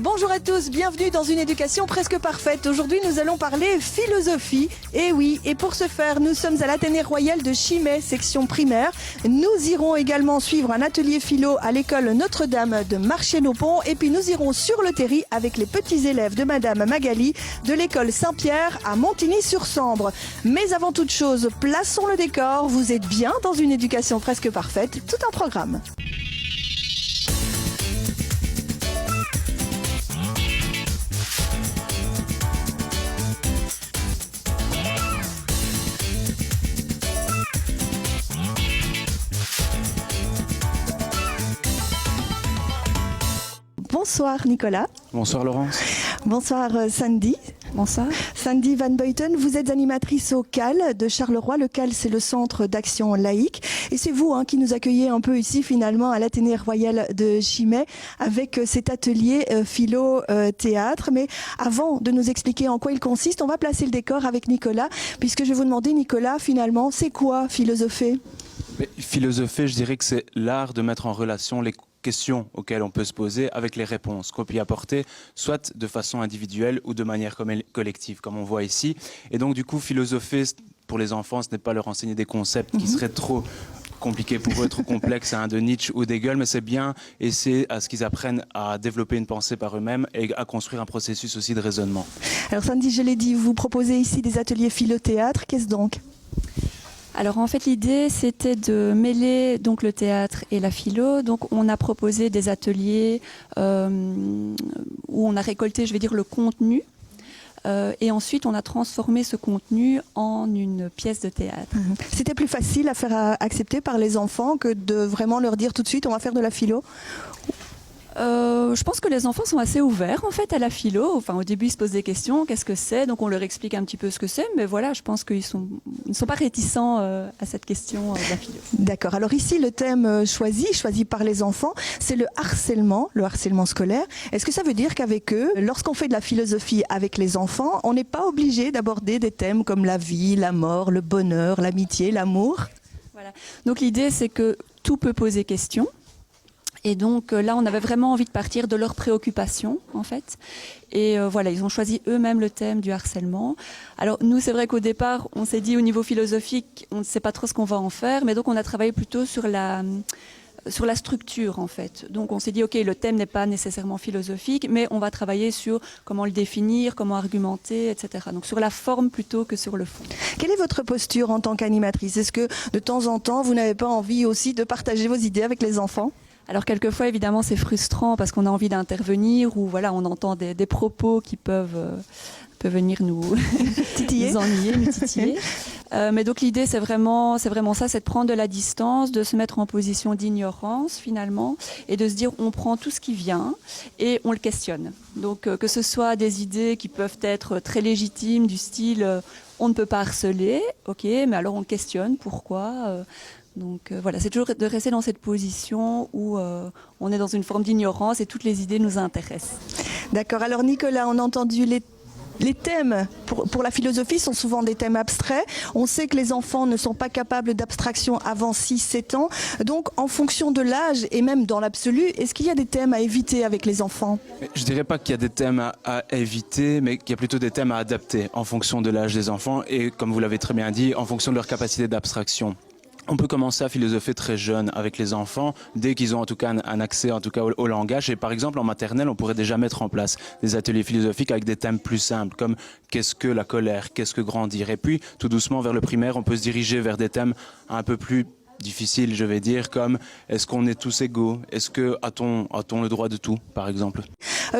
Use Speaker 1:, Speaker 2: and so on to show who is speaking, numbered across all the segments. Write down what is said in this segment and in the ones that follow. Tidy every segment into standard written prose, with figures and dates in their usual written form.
Speaker 1: Bonjour à tous, bienvenue dans une éducation presque parfaite. Aujourd'hui, nous allons parler philosophie. Et oui, et pour ce faire, nous sommes à l'Athénée Royal de Chimay, section primaire. Nous irons également suivre un atelier philo à l'école Notre-Dame de Marchienne-au-Pont. Et puis nous irons sur le terri avec les petits élèves de Madame Magali de l'école Saint-Pierre à Montigny-sur-Sambre. Mais avant toute chose, plaçons le décor. Vous êtes bien dans une éducation presque parfaite, tout un programme. Bonsoir Nicolas.
Speaker 2: Bonsoir Laurence.
Speaker 1: Bonsoir Sandy.
Speaker 3: Bonsoir.
Speaker 1: Sandy Van Buiten, vous êtes animatrice au CAL de Charleroi. Le CAL, c'est le Centre d'Action Laïque. Et c'est vous qui nous accueillez un peu ici finalement à l'Athénée Royal de Chimay avec cet atelier philo-théâtre. Mais avant de nous expliquer en quoi il consiste, on va placer le décor avec Nicolas, puisque je vais vous demander, Nicolas, finalement, c'est quoi philosopher ?
Speaker 2: Philosopher, je dirais que c'est l'art de mettre en relation les questions auxquelles on peut se poser avec les réponses qu'on peut y apporter, soit de façon individuelle ou de manière collective, comme on voit ici. Et donc, du coup, philosopher, pour les enfants, ce n'est pas leur enseigner des concepts qui seraient trop compliqués pour eux, trop complexes, de Nietzsche ou d'Hegel, mais c'est bien essayer à ce qu'ils apprennent à développer une pensée par eux-mêmes et à construire un processus aussi de raisonnement. Alors,
Speaker 1: Sandy, je l'ai dit, vous proposez ici des ateliers philo-théâtre. Qu'est-ce donc ?
Speaker 3: Alors en fait l'idée c'était de mêler donc le théâtre et la philo. Donc on a proposé des ateliers où on a récolté, je vais dire, le contenu. Et ensuite, on a transformé ce contenu en une pièce de théâtre.
Speaker 1: C'était plus facile à faire accepter par les enfants que de vraiment leur dire tout de suite on va faire de la philo ?
Speaker 3: Je pense que les enfants sont assez ouverts en fait à la philo. Enfin, au début, ils se posent des questions, qu'est-ce que c'est ? Donc on leur explique un petit peu ce que c'est, mais voilà, je pense qu'ils ne sont pas réticents à cette question de la philo.
Speaker 1: D'accord. Alors ici, le thème choisi par les enfants, c'est le harcèlement scolaire. Est-ce que ça veut dire qu'avec eux, lorsqu'on fait de la philosophie avec les enfants, on n'est pas obligé d'aborder des thèmes comme la vie, la mort, le bonheur, l'amitié, l'amour ?
Speaker 3: Voilà. Donc l'idée, c'est que tout peut poser question. Et donc là, on avait vraiment envie de partir de leurs préoccupations, en fait. Et voilà, ils ont choisi eux-mêmes le thème du harcèlement. Alors nous, c'est vrai qu'au départ, on s'est dit au niveau philosophique, on ne sait pas trop ce qu'on va en faire, mais donc on a travaillé plutôt sur la structure, en fait. Donc on s'est dit, ok, le thème n'est pas nécessairement philosophique, mais on va travailler sur comment le définir, comment argumenter, etc. Donc sur la forme plutôt que sur le fond.
Speaker 1: Quelle est votre posture en tant qu'animatrice ? Est-ce que de temps en temps, vous n'avez pas envie aussi de partager vos idées avec les enfants ?
Speaker 3: Alors quelquefois, évidemment, c'est frustrant parce qu'on a envie d'intervenir ou voilà, on entend des propos qui peuvent venir nous
Speaker 1: titiller,
Speaker 3: nous ennuyer, nous titiller. Mais donc l'idée, c'est vraiment ça, c'est de prendre de la distance, de se mettre en position d'ignorance finalement et de se dire on prend tout ce qui vient et on le questionne. Donc que ce soit des idées qui peuvent être très légitimes du style on ne peut pas harceler, ok, mais alors on questionne pourquoi. Donc voilà, c'est toujours de rester dans cette position où on est dans une forme d'ignorance et toutes les idées nous intéressent.
Speaker 1: D'accord, alors Nicolas, on a entendu les thèmes pour la philosophie sont souvent des thèmes abstraits. On sait que les enfants ne sont pas capables d'abstraction avant 6-7 ans. Donc en fonction de l'âge et même dans l'absolu, est-ce qu'il y a des thèmes à éviter avec les enfants ?
Speaker 2: Je dirais pas qu'il y a des thèmes à éviter, mais qu'il y a plutôt des thèmes à adapter en fonction de l'âge des enfants et, comme vous l'avez très bien dit, en fonction de leur capacité d'abstraction. On peut commencer à philosopher très jeune avec les enfants, dès qu'ils ont en tout cas un accès au langage. Et par exemple, en maternelle, on pourrait déjà mettre en place des ateliers philosophiques avec des thèmes plus simples, comme qu'est-ce que la colère, qu'est-ce que grandir. Et puis, tout doucement, vers le primaire, on peut se diriger vers des thèmes un peu plus difficiles, je vais dire, comme est-ce qu'on est tous égaux ? Est-ce que a-t-on le droit de tout, par exemple ?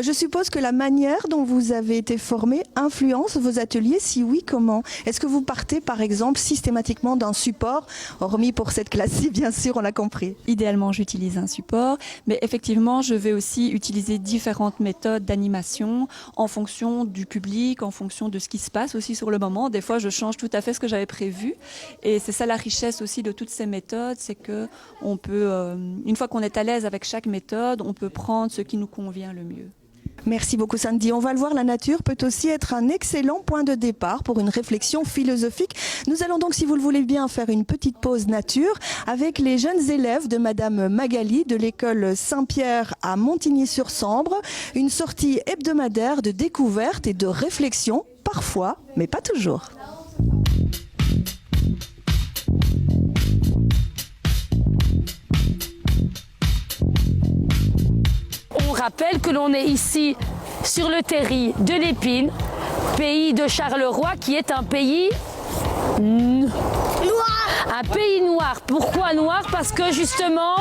Speaker 1: Je suppose que la manière dont vous avez été formé influence vos ateliers. Si oui, comment ? Est-ce que vous partez, par exemple, systématiquement d'un support, hormis pour cette classe-ci, bien sûr, on l'a compris ?
Speaker 3: Idéalement, j'utilise un support, mais effectivement, je vais aussi utiliser différentes méthodes d'animation en fonction du public, en fonction de ce qui se passe aussi sur le moment. Des fois, je change tout à fait ce que j'avais prévu. Et c'est ça la richesse aussi de toutes ces méthodes, c'est que on peut, une fois qu'on est à l'aise avec chaque méthode, on peut prendre ce qui nous convient le mieux.
Speaker 1: Merci beaucoup Sandy. On va le voir, la nature peut aussi être un excellent point de départ pour une réflexion philosophique. Nous allons donc, si vous le voulez bien, faire une petite pause nature avec les jeunes élèves de Madame Magali de l'école Saint-Pierre à Montigny-sur-Sambre. Une sortie hebdomadaire de découverte et de réflexion, parfois, mais pas toujours.
Speaker 4: On rappelle que l'on est ici sur le terri de l'Épine, pays de Charleroi, qui est un pays noir. Un pays noir. Pourquoi noir? Parce que justement,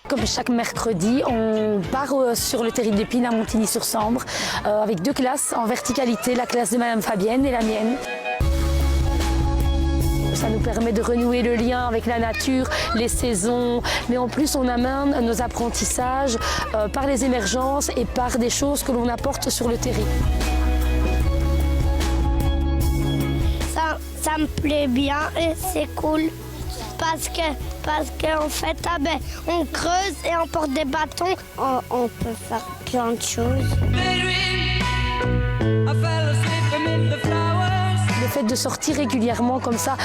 Speaker 4: comme chaque mercredi, on part sur le terri de l'Épine à Montigny-sur-Sambre avec 2 classes en verticalité, la classe de Madame Fabienne et la mienne. Ça nous permet de renouer le lien avec la nature, les saisons, mais en plus on amène nos apprentissages par les émergences et par des choses que l'on apporte sur le terrain.
Speaker 5: Ça me plaît bien et c'est cool parce qu'en fait on creuse et on porte des bâtons, on peut faire plein de choses.
Speaker 4: Le fait de sortir régulièrement comme ça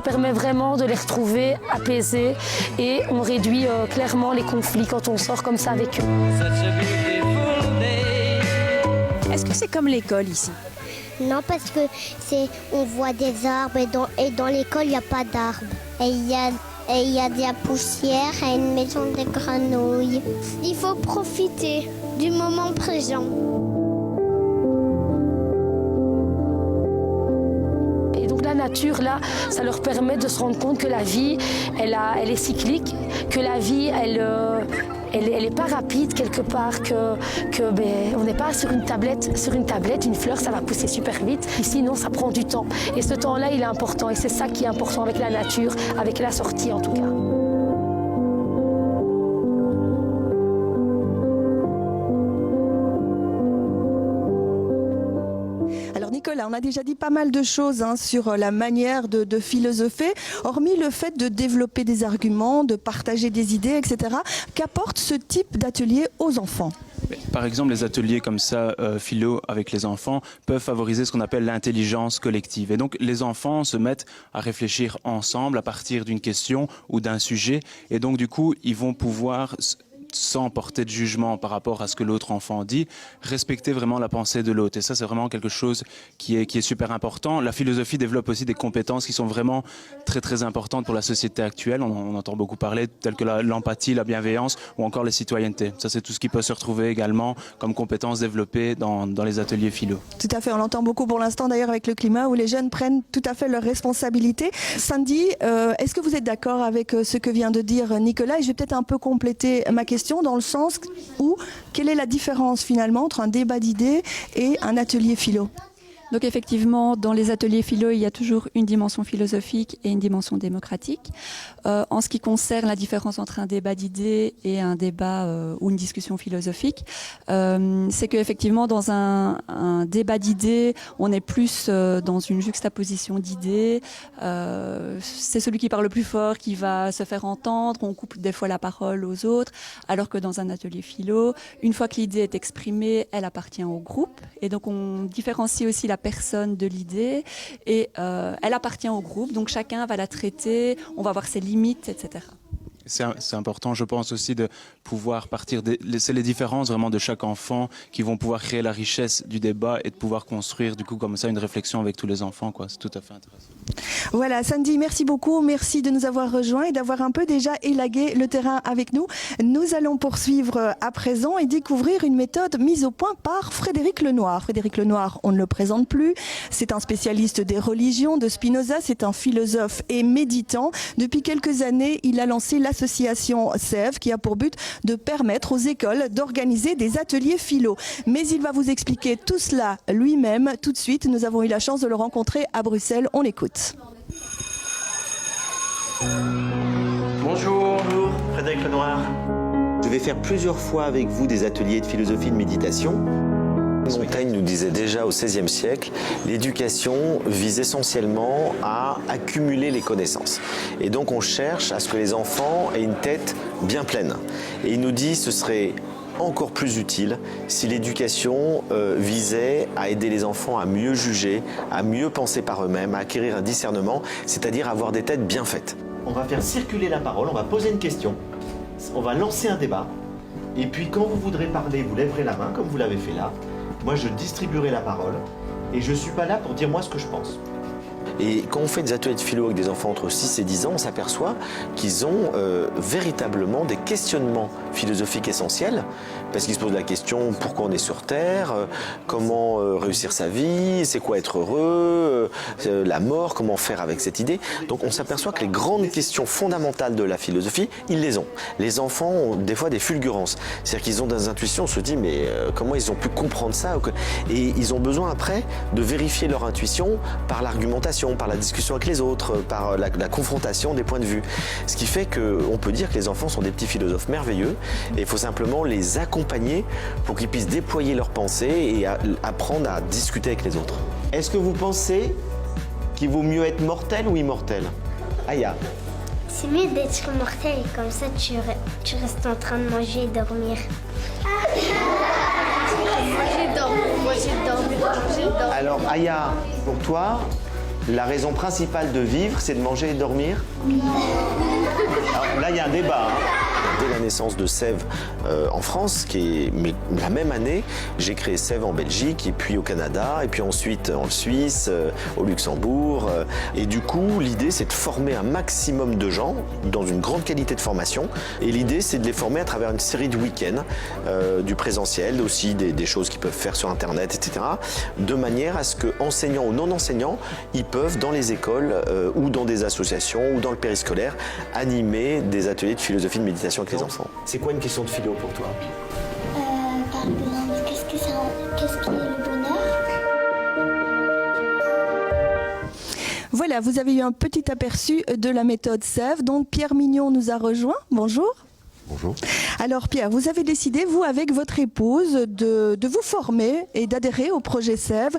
Speaker 4: permet vraiment de les retrouver apaisés et on réduit clairement les conflits quand on sort comme ça avec eux.
Speaker 6: Est-ce que c'est comme l'école ici?
Speaker 5: Non, parce que on voit des arbres et dans l'école il n'y a pas d'arbres. Et il y a de la poussière et une maison de grenouilles. Il faut profiter du moment présent.
Speaker 4: La nature, là, ça leur permet de se rendre compte que la vie, elle est cyclique, que la vie, elle est pas rapide quelque part, on n'est pas sur une tablette, une fleur, ça va pousser super vite. Ici, non, ça prend du temps. Et ce temps-là, il est important. Et c'est ça qui est important avec la nature, avec la sortie en tout cas.
Speaker 1: Nicolas, on a déjà dit pas mal de choses sur la manière de philosopher, hormis le fait de développer des arguments, de partager des idées, etc. Qu'apporte ce type d'atelier aux enfants ?
Speaker 2: Par exemple, les ateliers comme ça, philo avec les enfants, peuvent favoriser ce qu'on appelle l'intelligence collective. Et donc, les enfants se mettent à réfléchir ensemble à partir d'une question ou d'un sujet. Et donc, du coup, ils vont pouvoir, sans porter de jugement par rapport à ce que l'autre enfant dit, respecter vraiment la pensée de l'autre. Et ça, c'est vraiment quelque chose qui est super important. La philosophie développe aussi des compétences qui sont vraiment très, très importantes pour la société actuelle. On entend beaucoup parler, telles que l'empathie, la bienveillance ou encore les citoyennetés. Ça, c'est tout ce qui peut se retrouver également comme compétences développées dans les ateliers philo.
Speaker 1: Tout à fait, on l'entend beaucoup pour l'instant d'ailleurs avec le climat où les jeunes prennent tout à fait leurs responsabilités. Sandy, est-ce que vous êtes d'accord avec ce que vient de dire Nicolas? Et je vais peut-être un peu compléter ma question dans le sens où quelle est la différence finalement entre un débat d'idées et un atelier philo?
Speaker 3: Donc effectivement, dans les ateliers philo, il y a toujours une dimension philosophique et une dimension démocratique. En ce qui concerne la différence entre un débat d'idées et un débat ou une discussion philosophique, c'est qu'effectivement, dans un débat d'idées, on est plus dans une juxtaposition d'idées. C'est celui qui parle le plus fort qui va se faire entendre. On coupe des fois la parole aux autres, alors que dans un atelier philo, une fois que l'idée est exprimée, elle appartient au groupe. Et donc, on différencie aussi la personne de l'idée et elle appartient au groupe, donc chacun va la traiter, on va voir ses limites, etc.
Speaker 2: C'est important, je pense aussi, de pouvoir partir, c'est les différences vraiment de chaque enfant qui vont pouvoir créer la richesse du débat et de pouvoir construire du coup comme ça une réflexion avec tous les enfants, quoi. C'est tout à fait intéressant.
Speaker 1: Voilà, Sandy, merci beaucoup, merci de nous avoir rejoints et d'avoir un peu déjà élagué le terrain avec nous. Nous allons poursuivre à présent et découvrir une méthode mise au point par Frédéric Lenoir. Frédéric Lenoir, on ne le présente plus, c'est un spécialiste des religions de Spinoza, c'est un philosophe et méditant. Depuis quelques années, il a lancé l'association SEV qui a pour but de permettre aux écoles d'organiser des ateliers philo. Mais il va vous expliquer tout cela lui-même tout de suite. Nous avons eu la chance de le rencontrer à Bruxelles. On l'écoute.
Speaker 7: Bonjour, Frédéric Lenoir. Je vais faire plusieurs fois avec vous des ateliers de philosophie et de méditation. Montaigne nous disait déjà au XVIe siècle, l'éducation vise essentiellement à accumuler les connaissances. Et donc on cherche à ce que les enfants aient une tête bien pleine. Et il nous dit ce serait encore plus utile si l'éducation visait à aider les enfants à mieux juger, à mieux penser par eux-mêmes, à acquérir un discernement, c'est-à-dire avoir des têtes bien faites. On va faire circuler la parole, on va poser une question, on va lancer un débat, et puis quand vous voudrez parler, vous lèverez la main comme vous l'avez fait là. Moi je distribuerai la parole, et je ne suis pas là pour dire moi ce que je pense. Et quand on fait des ateliers de philo avec des enfants entre 6 et 10 ans, on s'aperçoit qu'ils ont véritablement des questionnements philosophiques essentiels, parce qu'ils se posent la question pourquoi on est sur Terre, comment réussir sa vie, c'est quoi être heureux, la mort, comment faire avec cette idée. Donc on s'aperçoit que les grandes questions fondamentales de la philosophie, ils les ont. Les enfants ont des fois des fulgurances, c'est-à-dire qu'ils ont des intuitions, on se dit mais comment ils ont pu comprendre ça, et ils ont besoin après de vérifier leur intuition par l'argumentation, par la discussion avec les autres, par la confrontation des points de vue. Ce qui fait qu'on peut dire que les enfants sont des petits philosophes merveilleux et il faut simplement les accompagner pour qu'ils puissent déployer leurs pensées et apprendre à discuter avec les autres. Est-ce que vous pensez qu'il vaut mieux être mortel ou immortel? Aya.
Speaker 5: C'est mieux d'être mortel, comme ça tu restes en train de manger et dormir. Moi j'ai dormi.
Speaker 7: Alors Aya, pour toi, la raison principale de vivre, c'est de manger et de dormir? Alors, là, il y a un débat. Dès la naissance de Sève en France, mais la même année, j'ai créé Sève en Belgique, et puis au Canada, et puis ensuite en Suisse, au Luxembourg. Et du coup, l'idée, c'est de former un maximum de gens dans une grande qualité de formation. Et l'idée, c'est de les former à travers une série de week-ends, du présentiel, aussi des choses qu'ils peuvent faire sur Internet, etc. De manière à ce que, enseignants ou non enseignants, ils peuvent, dans les écoles ou dans des associations ou dans le périscolaire, animer des ateliers de philosophie de méditation avec les enfants. C'est quoi une question de philo pour toi?
Speaker 5: Par exemple, qu'est-ce qui est le bonheur?
Speaker 1: Voilà, vous avez eu un petit aperçu de la méthode Sève. Donc Pierre Mignon nous a rejoint. Bonjour.
Speaker 8: Bonjour.
Speaker 1: Alors Pierre, vous avez décidé, vous avec votre épouse, de vous former et d'adhérer au projet Sève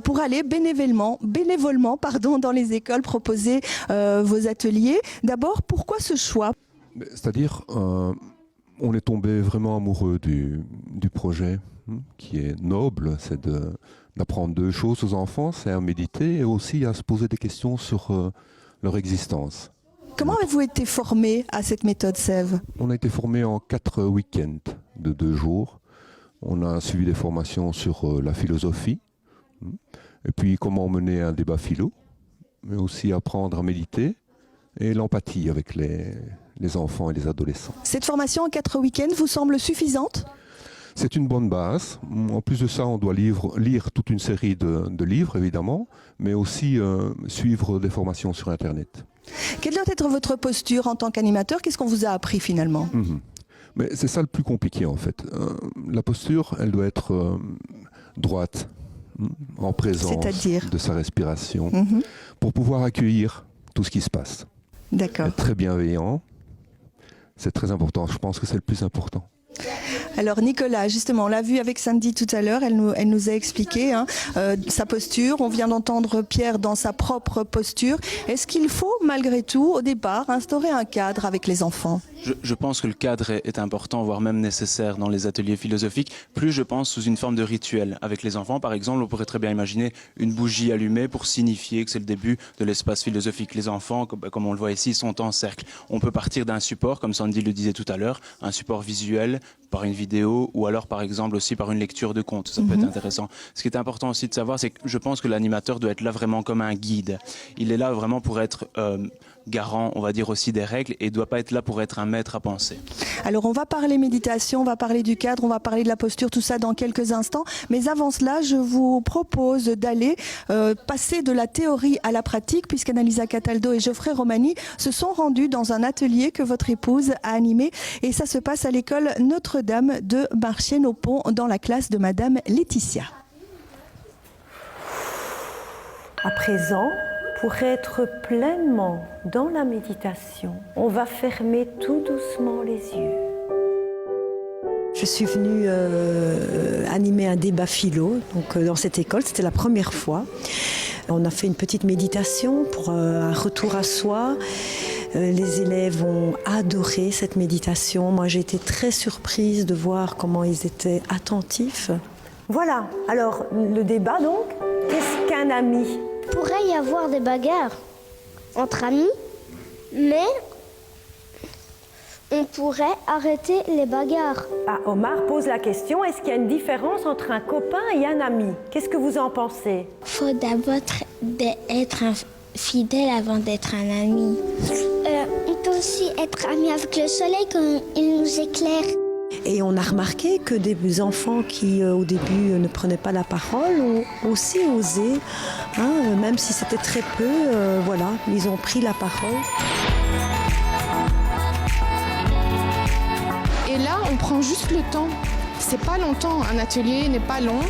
Speaker 1: pour aller bénévolement dans les écoles proposer vos ateliers. D'abord, pourquoi ce choix?
Speaker 8: C'est-à-dire, on est tombé vraiment amoureux du projet, qui est noble, c'est d'apprendre deux choses aux enfants, c'est à méditer et aussi à se poser des questions sur leur existence.
Speaker 1: Comment avez-vous été formé à cette méthode Sève?
Speaker 8: On a été formé en 4 week-ends de 2 jours. On a suivi des formations sur la philosophie, et puis comment mener un débat philo, mais aussi apprendre à méditer et l'empathie avec les enfants et les adolescents.
Speaker 1: Cette formation en 4 week-ends vous semble suffisante?
Speaker 8: C'est une bonne base. En plus de ça, on doit lire toute une série de livres, évidemment, mais aussi suivre des formations sur Internet.
Speaker 1: Quelle doit être votre posture en tant qu'animateur? Qu'est-ce qu'on vous a appris finalement?
Speaker 8: Mais c'est ça le plus compliqué en fait. La posture, elle doit être droite, en présence de sa respiration, pour pouvoir accueillir tout ce qui se passe.
Speaker 1: D'accord.
Speaker 8: Être très bienveillant, c'est très important. Je pense que c'est le plus important.
Speaker 1: Alors Nicolas, justement, on l'a vu avec Sandy tout à l'heure, elle nous a expliqué sa posture. On vient d'entendre Pierre dans sa propre posture. Est-ce qu'il faut, malgré tout, au départ, instaurer un cadre avec les enfants?
Speaker 2: Je pense que le cadre est important, voire même nécessaire dans les ateliers philosophiques. Plus, je pense, sous une forme de rituel. Avec les enfants, par exemple, on pourrait très bien imaginer une bougie allumée pour signifier que c'est le début de l'espace philosophique. Les enfants, comme on le voit ici, sont en cercle. On peut partir d'un support, comme Sandy le disait tout à l'heure, un support visuel, par une vidéo, ou alors par exemple aussi par une lecture de contes. Ça peut être intéressant. Ce qui est important aussi de savoir, c'est que je pense que l'animateur doit être là vraiment comme un guide. Il est là vraiment pour être garant, on va dire aussi des règles, et il ne doit pas être là pour être un maître à penser.
Speaker 1: Alors on va parler méditation, on va parler du cadre, on va parler de la posture, tout ça dans quelques instants. Mais avant cela, je vous propose d'aller passer de la théorie à la pratique, puisqu'Annalisa Cataldo et Geoffrey Romani se sont rendus dans un atelier que votre épouse a animé. Et ça se passe à l'école Notre-Dame de Marchienne-au-Pont, dans la classe de Madame Laetitia.
Speaker 9: À présent, pour être pleinement dans la méditation, on va fermer tout doucement les yeux.
Speaker 6: Je suis venue animer un débat philo dans cette école, c'était la première fois. On a fait une petite méditation pour un retour à soi, Les élèves ont adoré cette méditation. Moi, j'ai été très surprise de voir comment ils étaient attentifs.
Speaker 9: Voilà, alors le débat donc, qu'est-ce qu'un ami?
Speaker 5: Il pourrait y avoir des bagarres entre amis, mais on pourrait arrêter les bagarres.
Speaker 9: Ah, Omar pose la question, est-ce qu'il y a une différence entre un copain et un ami? Qu'est-ce que vous en pensez?
Speaker 5: Il faut d'abord être fidèle avant d'être un ami. On peut aussi être ami avec le soleil quand il nous éclaire.
Speaker 6: Et on a remarqué que des enfants qui, au début, ne prenaient pas la parole ont aussi osé, même si c'était très peu, voilà, ils ont pris la parole.
Speaker 10: Et là, on prend juste le temps. C'est pas longtemps, un atelier n'est pas long.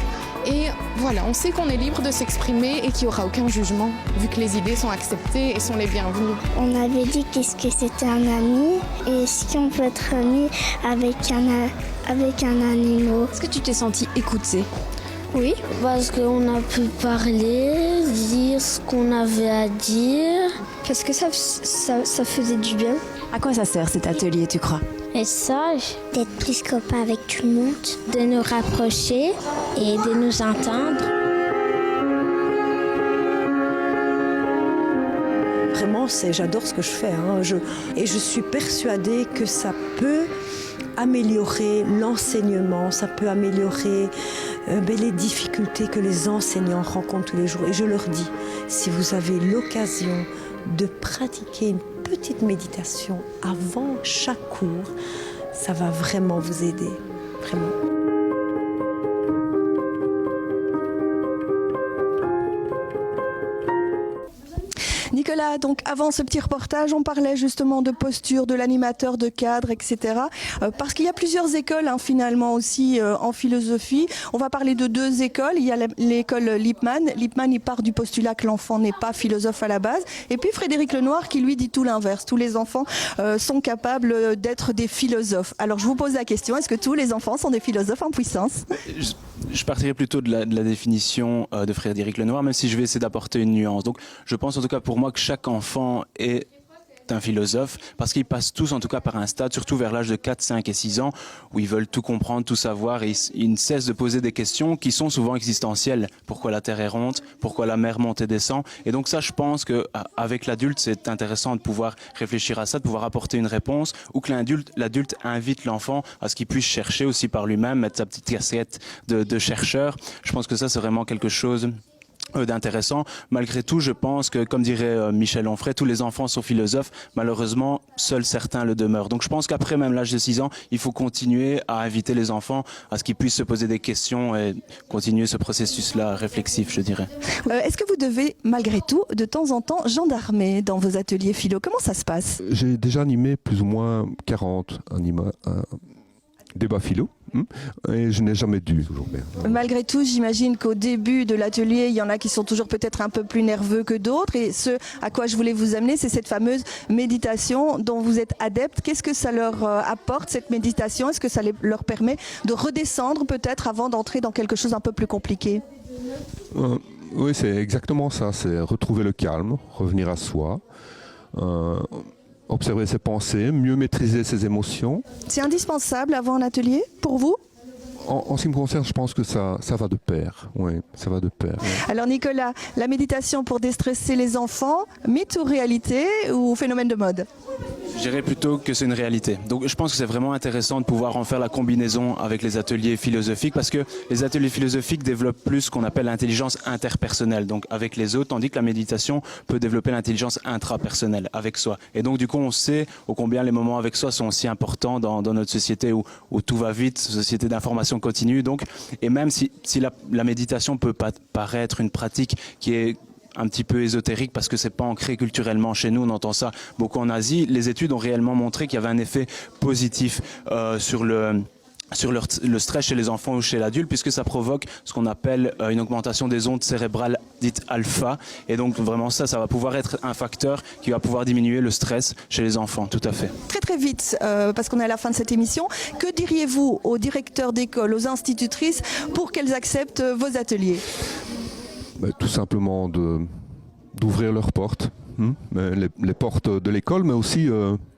Speaker 10: Et voilà, on sait qu'on est libre de s'exprimer et qu'il n'y aura aucun jugement, vu que les idées sont acceptées et sont les bienvenues.
Speaker 5: On avait dit qu'est-ce que c'était un ami et est-ce qu'on peut être ami avec un animal.
Speaker 11: Est-ce que tu t'es sentie écoutée?
Speaker 4: Oui, parce qu'on a pu parler, dire ce qu'on avait à dire.
Speaker 5: Parce que ça faisait du bien.
Speaker 11: À quoi ça sert cet atelier, tu crois?
Speaker 5: Être sage, d'être plus copain avec tout le monde, de nous rapprocher et de nous entendre.
Speaker 6: Vraiment, j'adore ce que je fais. Et je suis persuadée que ça peut améliorer l'enseignement, ça peut améliorer les difficultés que les enseignants rencontrent tous les jours. Et je leur dis, si vous avez l'occasion de pratiquer une petite méditation avant chaque cours, ça va vraiment vous aider, vraiment.
Speaker 1: Nicolas, donc avant ce petit reportage, on parlait justement de posture, de l'animateur, de cadre, etc. Parce qu'il y a plusieurs écoles finalement aussi en philosophie. On va parler de deux écoles. Il y a l'école Lippmann. Lippmann, il part du postulat que l'enfant n'est pas philosophe à la base. Et puis Frédéric Lenoir qui lui dit tout l'inverse. Tous les enfants sont capables d'être des philosophes. Alors je vous pose la question, est-ce que tous les enfants sont des philosophes en puissance?
Speaker 2: Je partirai plutôt de la définition de Frédéric Lenoir, même si je vais essayer d'apporter une nuance. Donc je pense en tout cas pour moi que chaque enfant est un philosophe, parce qu'ils passent tous en tout cas par un stade, surtout vers l'âge de 4, 5 et 6 ans, où ils veulent tout comprendre, tout savoir, et ils ne cessent de poser des questions qui sont souvent existentielles. Pourquoi la Terre est ronde? Pourquoi la mer monte et descend? Et donc ça, je pense qu'avec l'adulte, c'est intéressant de pouvoir réfléchir à ça, de pouvoir apporter une réponse, ou que l'adulte invite l'enfant à ce qu'il puisse chercher aussi par lui-même, mettre sa petite casquette de chercheur. Je pense que ça, c'est vraiment quelque chose d'intéressant. Malgré tout, je pense que, comme dirait Michel Onfray, tous les enfants sont philosophes. Malheureusement, seuls certains le demeurent. Donc je pense qu'après même l'âge de 6 ans, il faut continuer à inviter les enfants à ce qu'ils puissent se poser des questions et continuer ce processus-là réflexif, je dirais.
Speaker 1: Est-ce que vous devez, malgré tout, de temps en temps, gendarmer dans vos ateliers philo? Comment ça se passe?
Speaker 8: J'ai déjà animé plus ou moins 40 débats philo. Et je n'ai jamais dû. Toujours bien.
Speaker 1: Malgré tout, j'imagine qu'au début de l'atelier, il y en a qui sont toujours peut-être un peu plus nerveux que d'autres. Et ce à quoi je voulais vous amener, c'est cette fameuse méditation dont vous êtes adepte. Qu'est-ce que ça leur apporte, cette méditation? Est-ce que ça leur permet de redescendre peut-être avant d'entrer dans quelque chose un peu plus compliqué?
Speaker 8: Oui, c'est exactement ça. C'est retrouver le calme, revenir à soi. Observer ses pensées, mieux maîtriser ses émotions.
Speaker 1: C'est indispensable avant un atelier pour vous?
Speaker 8: En ce qui me concerne, je pense que ça va de pair. Oui, ça va de pair. Oui.
Speaker 1: Alors Nicolas, la méditation pour déstresser les enfants, mythe ou réalité ou phénomène de mode?
Speaker 2: Je dirais plutôt que c'est une réalité. Donc je pense que c'est vraiment intéressant de pouvoir en faire la combinaison avec les ateliers philosophiques, parce que les ateliers philosophiques développent plus ce qu'on appelle l'intelligence interpersonnelle, donc avec les autres, tandis que la méditation peut développer l'intelligence intrapersonnelle avec soi. Et donc du coup on sait ô combien les moments avec soi sont aussi importants dans notre société où tout va vite, société d'information continue. Donc, et même si la méditation peut paraître une pratique qui est un petit peu ésotérique parce que c'est pas ancré culturellement chez nous, on entend ça beaucoup en Asie, les études ont réellement montré qu'il y avait un effet positif sur le stress chez les enfants ou chez l'adulte, puisque ça provoque ce qu'on appelle une augmentation des ondes cérébrales dites alpha, et donc vraiment ça va pouvoir être un facteur qui va pouvoir diminuer le stress chez les enfants, tout à fait.
Speaker 1: Très très vite, parce qu'on est à la fin de cette émission, que diriez-vous aux directeurs d'école, aux institutrices pour qu'elles acceptent vos ateliers?
Speaker 8: Tout simplement d'ouvrir leurs portes, les portes de l'école, mais aussi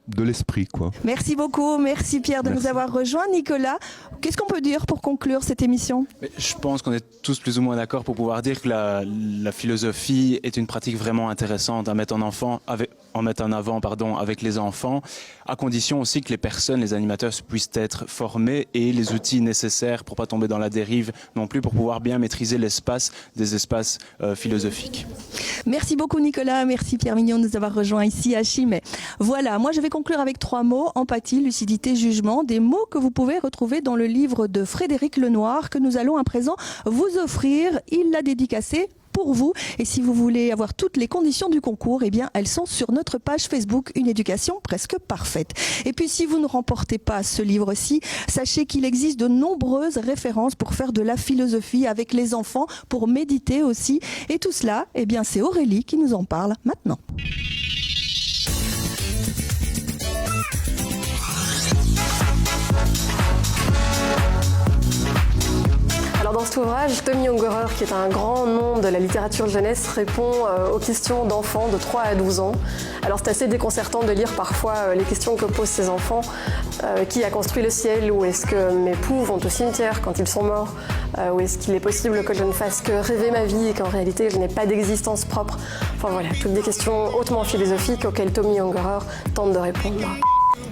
Speaker 8: de l'esprit, quoi.
Speaker 1: Merci beaucoup, merci Pierre de nous avoir rejoints. Nicolas, qu'est-ce qu'on peut dire pour conclure cette émission?
Speaker 2: Je pense qu'on est tous plus ou moins d'accord pour pouvoir dire que la philosophie est une pratique vraiment intéressante à mettre en avant avec les enfants, à condition aussi que les personnes, les animateurs puissent être formés et les outils nécessaires pour pas tomber dans la dérive non plus, pour pouvoir bien maîtriser l'espace des espaces philosophiques.
Speaker 1: Merci beaucoup Nicolas, merci Pierre Mignon de nous avoir rejoints ici à Chimay. Voilà, moi je vais conclure avec 3 mots: empathie, lucidité, jugement, des mots que vous pouvez retrouver dans le livre de Frédéric Lenoir que nous allons à présent vous offrir. Il l'a dédicacé pour vous, et si vous voulez avoir toutes les conditions du concours, eh bien elles sont sur notre page Facebook Une éducation presque parfaite. Et puis si vous ne remportez pas ce livre-ci, sachez qu'il existe de nombreuses références pour faire de la philosophie avec les enfants, pour méditer aussi, et tout cela, eh bien c'est Aurélie qui nous en parle maintenant.
Speaker 12: Alors dans cet ouvrage, Tommy Ungerer, qui est un grand nom de la littérature jeunesse, répond aux questions d'enfants de 3 à 12 ans. Alors c'est assez déconcertant de lire parfois les questions que posent ces enfants. Qui a construit le ciel? Ou est-ce que mes poux vont au cimetière quand ils sont morts? Ou est-ce qu'il est possible que je ne fasse que rêver ma vie et qu'en réalité je n'ai pas d'existence propre? Enfin voilà, toutes des questions hautement philosophiques auxquelles Tommy Ungerer tente de répondre.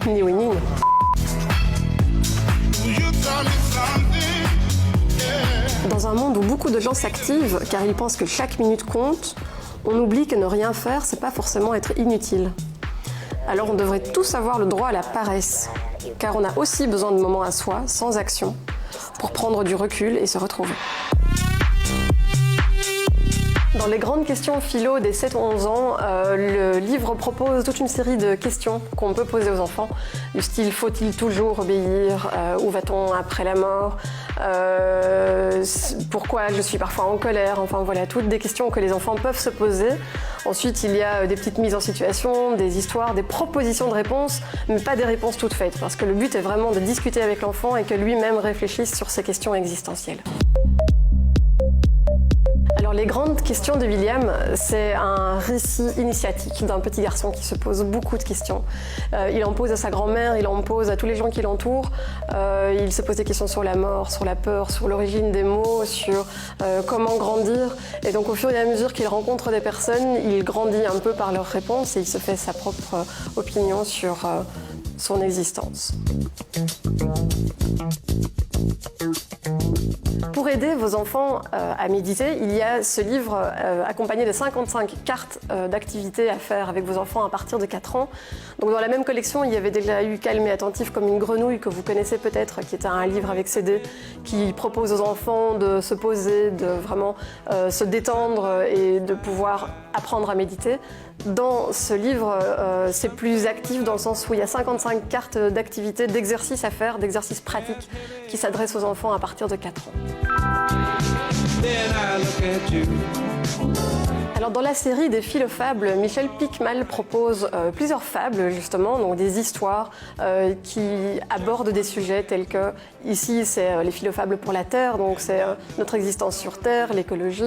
Speaker 12: Ni oui ni non. Dans un monde où beaucoup de gens s'activent car ils pensent que chaque minute compte, on oublie que ne rien faire, c'est pas forcément être inutile. Alors on devrait tous avoir le droit à la paresse, car on a aussi besoin de moments à soi, sans action, pour prendre du recul et se retrouver. Dans les grandes questions philo des 7-11 ans, le livre propose toute une série de questions qu'on peut poser aux enfants, du style « faut-il toujours obéir ? Où va-t-on après la mort ? Pourquoi je suis parfois en colère ?» Enfin voilà, toutes des questions que les enfants peuvent se poser. Ensuite, il y a des petites mises en situation, des histoires, des propositions de réponses, mais pas des réponses toutes faites, parce que le but est vraiment de discuter avec l'enfant et que lui-même réfléchisse sur ces questions existentielles. Alors les grandes questions de William, c'est un récit initiatique d'un petit garçon qui se pose beaucoup de questions. Il en pose à sa grand-mère, il en pose à tous les gens qui l'entourent. Il se pose des questions sur la mort, sur la peur, sur l'origine des mots, sur comment grandir. Et donc au fur et à mesure qu'il rencontre des personnes, il grandit un peu par leurs réponses et il se fait sa propre opinion sur son existence. Pour aider vos enfants à méditer, il y a ce livre accompagné de 55 cartes d'activités à faire avec vos enfants à partir de 4 ans. Donc dans la même collection, il y avait déjà eu Calme et attentif comme une grenouille que vous connaissez peut-être, qui est un livre avec CD qui propose aux enfants de se poser, de vraiment se détendre et de pouvoir apprendre à méditer. Dans ce livre, c'est plus actif dans le sens où il y a 55 cartes d'activités, d'exercices à faire, d'exercices pratiques qui s'adressent aux enfants à partir de 4 ans. Alors dans la série des Philofables, Michel Piquemal propose plusieurs fables justement, donc des histoires qui abordent des sujets tels que, ici c'est les Philofables pour la Terre, donc c'est notre existence sur Terre, l'écologie,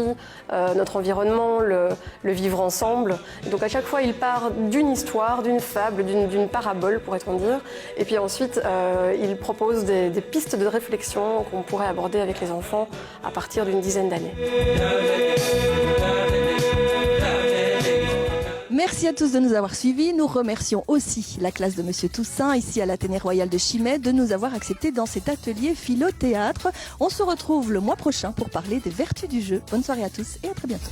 Speaker 12: notre environnement, le vivre ensemble. Et donc à chaque fois il part d'une histoire, d'une fable, d'une parabole pourrait-on dire, et puis ensuite il propose des pistes de réflexion qu'on pourrait aborder avec les enfants à partir d'une dizaine d'années.
Speaker 1: Merci à tous de nous avoir suivis. Nous remercions aussi la classe de Monsieur Toussaint, ici à l'Athénée Royal de Chimay, de nous avoir acceptés dans cet atelier philo-théâtre. On se retrouve le mois prochain pour parler des vertus du jeu. Bonne soirée à tous et à très bientôt.